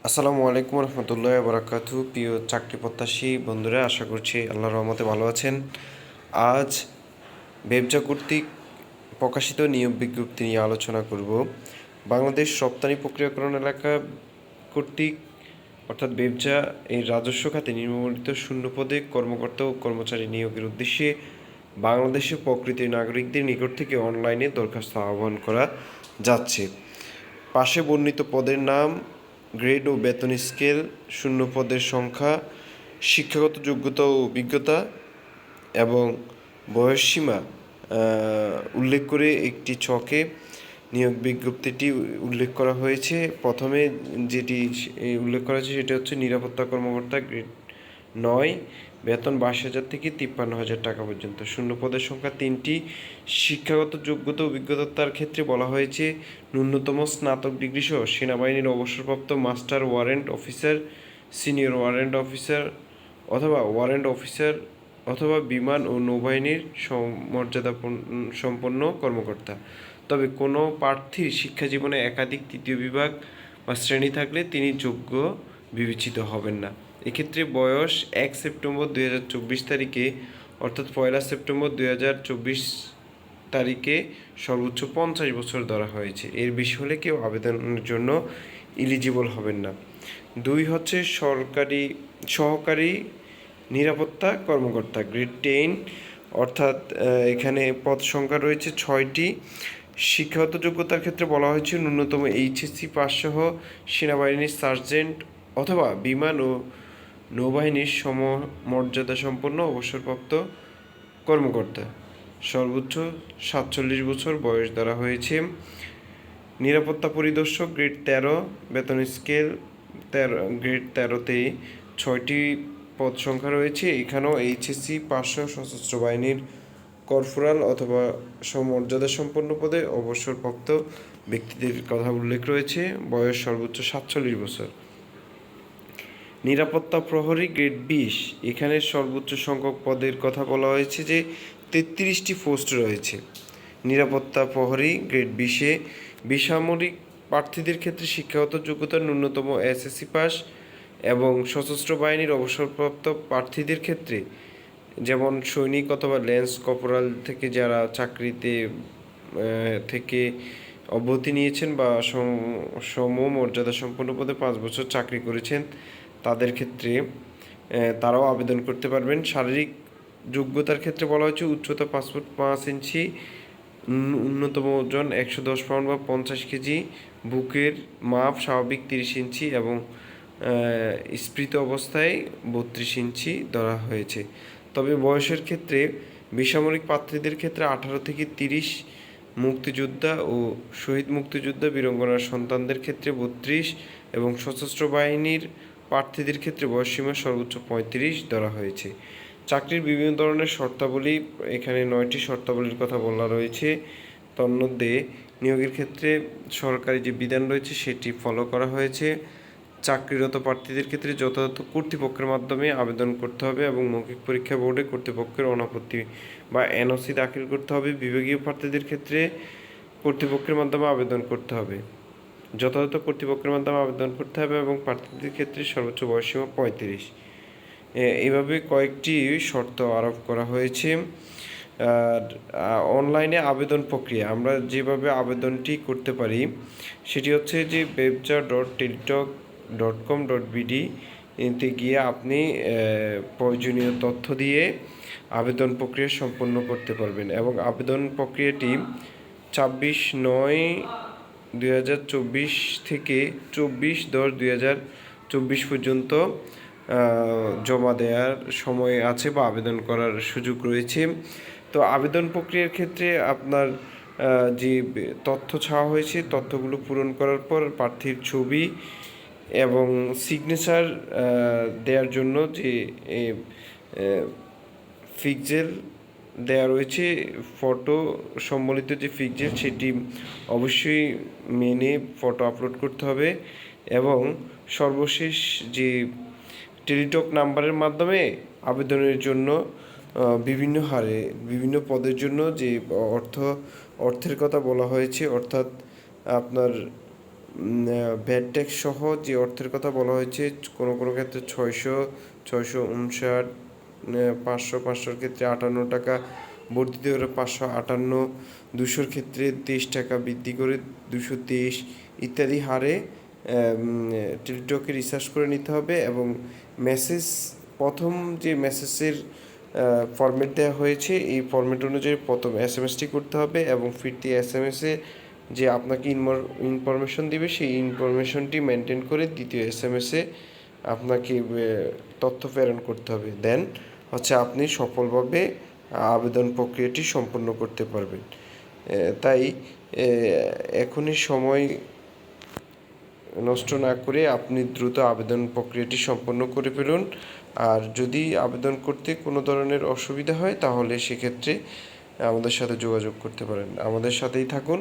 আসসালামু আলাইকুম রহমতুল্লাহ বারাকাতু। প্রিয় চাকরি প্রত্যাশী বন্ধুরা, আশা করছি আল্লাহর রহমতে ভালো আছেন। আজ বেবজা কর্তৃক প্রকাশিত নিয়োগ বিজ্ঞপ্তি নিয়ে আলোচনা করব। বাংলাদেশ রপ্তানি প্রক্রিয়াকরণ এলাকা কর্তৃক অর্থাৎ বেবজা এই রাজস্ব খাতে নিম্নবর্ণিত শূন্য পদে কর্মকর্তা ও কর্মচারী নিয়োগের উদ্দেশ্যে বাংলাদেশের প্রকৃতির নাগরিকদের নিকট থেকে অনলাইনে দরখাস্ত আহ্বান করা যাচ্ছে। পাশে বর্ণিত পদের নাম, গ্রেড ও বেতন স্কেল, শূন্য পদের সংখ্যা, শিক্ষাগত যোগ্যতা ও অভিজ্ঞতা এবং বয়সসীমা উল্লেখ করে একটি ছকে নিয়োগ বিজ্ঞপ্তিটি উল্লেখ করা হয়েছে। প্রথমে যেটি উল্লেখ করা হয়েছে সেটা হচ্ছে নিরাপত্তা কর্মকর্তা, গ্রেড 9, বেতন 22,000 থেকে 53,000 টাকা পর্যন্ত। শূন্য পদের সংখ্যা 3টি। শিক্ষাগত যোগ্যতা অভিজ্ঞতার ক্ষেত্রে বলা হয়েছে ন্যূনতম স্নাতক ডিগ্রি সহ সেনাবাহিনীর অবসরপ্রাপ্ত master warrant officer, senior warrant officer অথবা ওয়ারেন্ট অফিসার অথবা বিমান ও নৌবাহিনীর মর্যাদা সম্পন্ন কর্মকর্তা। তবে কোনো প্রার্থীর শিক্ষাজীবনে একাধিক তৃতীয় বিভাগ বা শ্রেণী থাকলে তিনি যোগ্য বিবেচিত হবেন না। এক্ষেত্রে বয়স 1 সেপ্টেম্বর 2024 তারিখে অর্থাৎ 1 সেপ্টেম্বর 2024 তারিখে সর্বোচ্চ 50 বছর ধরা হয়েছে। এর বেশি হলে কেউ আবেদনের জন্য এলিজিবল হবেন না। 2 হচ্ছে সহকারী নিরাপত্তা কর্মকর্তা, গ্রেড 10, অর্থাৎ এখানে পদ সংখ্যা রয়েছে 6টি। শিক্ষাগত যোগ্যতার ক্ষেত্রে বলা হয়েছে ন্যূনতম এইচএসসি পাস সহ সেনাবাহিনীর সার্জেন্ট অথবা বিমান ও নৌবাহিনীর সমমর্যাদা সম্পন্ন অবসরপ্রাপ্ত কর্মকর্তা। সর্বোচ্চ 47 বছর বয়স ধরা হয়েছে। নিরাপত্তা পরিদর্শক, গ্রেড 13, বেতন স্কেল 13, গ্রেড 13তে 6টি পদ সংখ্যা রয়েছে। এখানেও এইচএসসি পাস সহ সশস্ত্র বাহিনীর কর্পোরাল অথবা সমমর্যাদা সম্পন্ন পদে অবসরপ্রাপ্ত ব্যক্তিদের কথা উল্লেখ রয়েছে। বয়স সর্বোচ্চ 47 বছর। নিরাপত্তা প্রহরী, গ্রেড 20, এখানে সর্বোচ্চ সংখ্যক পদের কথা বলা হয়েছে যে 33টি পোস্ট রয়েছে। নিরাপত্তা প্রহরী, গ্রেড 20-এ বেসামরিক প্রার্থীদের ক্ষেত্রে শিক্ষাগত যোগ্যতা ন্যূনতম এসএসসি পাস এবং সশস্ত্র বাহিনীর অবসরপ্রাপ্ত প্রার্থীদের ক্ষেত্রে যেমন সৈনিক অথবা ল্যান্স কর্পোরাল থেকে যারা চাকরিতে থেকে অব্যাহতি নিয়েছেন বা সমমর্যাদা সম্পন্ন পদে 5 বছর চাকরি করেছেন তাদের ক্ষেত্রে তারাও আবেদন করতে পারবেন। শারীরিক যোগ্যতার ক্ষেত্রে বলা হয়েছে উচ্চতা 5 ফুট 5 ইঞ্চি, ন্যূনতম ওজন 110 পাউন্ড বা 50 কেজি, বুকের মাপ স্বাভাবিক 30 ইঞ্চি এবং স্ফীত অবস্থায় 32 ইঞ্চি ধরা হয়েছে। তবে বয়সের ক্ষেত্রে বেসামরিক প্রার্থীদের ক্ষেত্রে 18 থেকে 30, মুক্তিযোদ্ধা ও শহীদ মুক্তিযোদ্ধা বীরাঙ্গনার সন্তানদের ক্ষেত্রে 32 এবং সশস্ত্র বাহিনীর প্রার্থীদের ক্ষেত্রে বয়সসীমা সর্বোচ্চ 35 ধরা হয়েছে। চাকরির বিভিন্ন ধরনের শর্তাবলী, এখানে 9টি শর্তাবলীর কথা বলা রয়েছে। তন্মধ্যে নিয়োগের ক্ষেত্রে সরকারি যে বিধান রয়েছে সেটি ফলো করা হয়েছে। চাকরিরত প্রার্থীদের ক্ষেত্রে যথাযথ কর্তৃপক্ষের মাধ্যমে আবেদন করতে হবে এবং মৌখিক পরীক্ষা বোর্ডে কর্তৃপক্ষের অনাপত্তি বা এনওসি দাখিল করতে হবে। বিভাগীয় প্রার্থীদের ক্ষেত্রে কর্তৃপক্ষের মাধ্যমে আবেদন করতে হবে, যথাযথ কর্তৃপক্ষের মাধ্যমে আবেদন করতে হবে এবং প্রার্থীদের ক্ষেত্রে সর্বোচ্চ বয়সসীমা 35। এইভাবে কয়েকটি শর্ত আরোপ করা হয়েছে। আর অনলাইনে আবেদন প্রক্রিয়া আমরা যেভাবে আবেদনটি করতে পারি সেটি হচ্ছে যে webjar.teletalk.com.bd এতে গিয়ে আপনি প্রয়োজনীয় তথ্য দিয়ে আবেদন প্রক্রিয়া সম্পন্ন করতে পারবেন এবং আবেদন প্রক্রিয়াটি 26/9/2024 থেকে 24/10/2024 পর্যন্ত জমা দেওয়ার সময় আছে বা আবেদন করার সুযোগ রয়েছে। তো আবেদন প্রক্রিয়ার ক্ষেত্রে আপনার যে তথ্য চাওয়া হয়েছে তথ্যগুলো পূরণ করার পর প্রার্থীর ছবি এবং সিগনেচার দেওয়ার জন্য যে পিক্সেল দেওয়া রয়েছে, ফটো সম্বলিত যে পিক্সেল সেটি অবশ্যই মেনে ফটো আপলোড করতে হবে এবং সর্বশেষ যে টেলিটক নাম্বারের মাধ্যমে আবেদনের জন্য বিভিন্ন হারে বিভিন্ন পদের জন্য যে অর্থের কথা বলা হয়েছে, অর্থাৎ আপনার ভ্যাট ট্যাক্স সহ যে অর্থের কথা বলা হয়েছে, কোনো কোনো ক্ষেত্রে 659, 500-500-র ক্ষেত্রে 58 টাকা বর্ধিত করে 558, 200-র ক্ষেত্রে 23 টাকা বৃদ্ধি করে 223 ইত্যাদি হারে টেলিটকে রিসার্চ করে নিতে হবে। এবং মেসেজ, প্রথম যে মেসেজের ফরম্যাট দেওয়া হয়েছে এই ফরম্যাট অনুযায়ী প্রথম এসএমএসটি করতে হবে এবং ফিরতি এসএমএসে যে আপনাকে ইনফরমেশন দিবে সেই ইনফরমেশনটি মেনটেন করে দ্বিতীয় এসএমএসে আপনাকে তথ্য প্রেরণ করতে হবে। দেন হচ্ছে আপনি সফলভাবে আবেদন প্রক্রিয়াটি সম্পন্ন করতে পারবেন। তাই এখনই সময় নষ্ট না করে আপনি দ্রুত আবেদন প্রক্রিয়াটি সম্পন্ন করে ফেলুন। আর যদি আবেদন করতে কোনো ধরনের অসুবিধা হয় তাহলে সেক্ষেত্রে আমাদের সাথে যোগাযোগ করতে পারেন। আমাদের সাথেই থাকুন।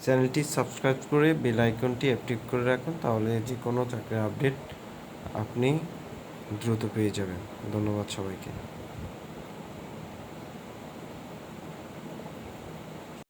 চ্যানেলটি সাবস্ক্রাইব করে বেল আইকনটি অ্যাক্টিভ করে রাখুন, তাহলে যে কোনো চাকরির আপডেট আপনি দ্রুত পেয়ে যাবেন। ধন্যবাদ সবাইকে।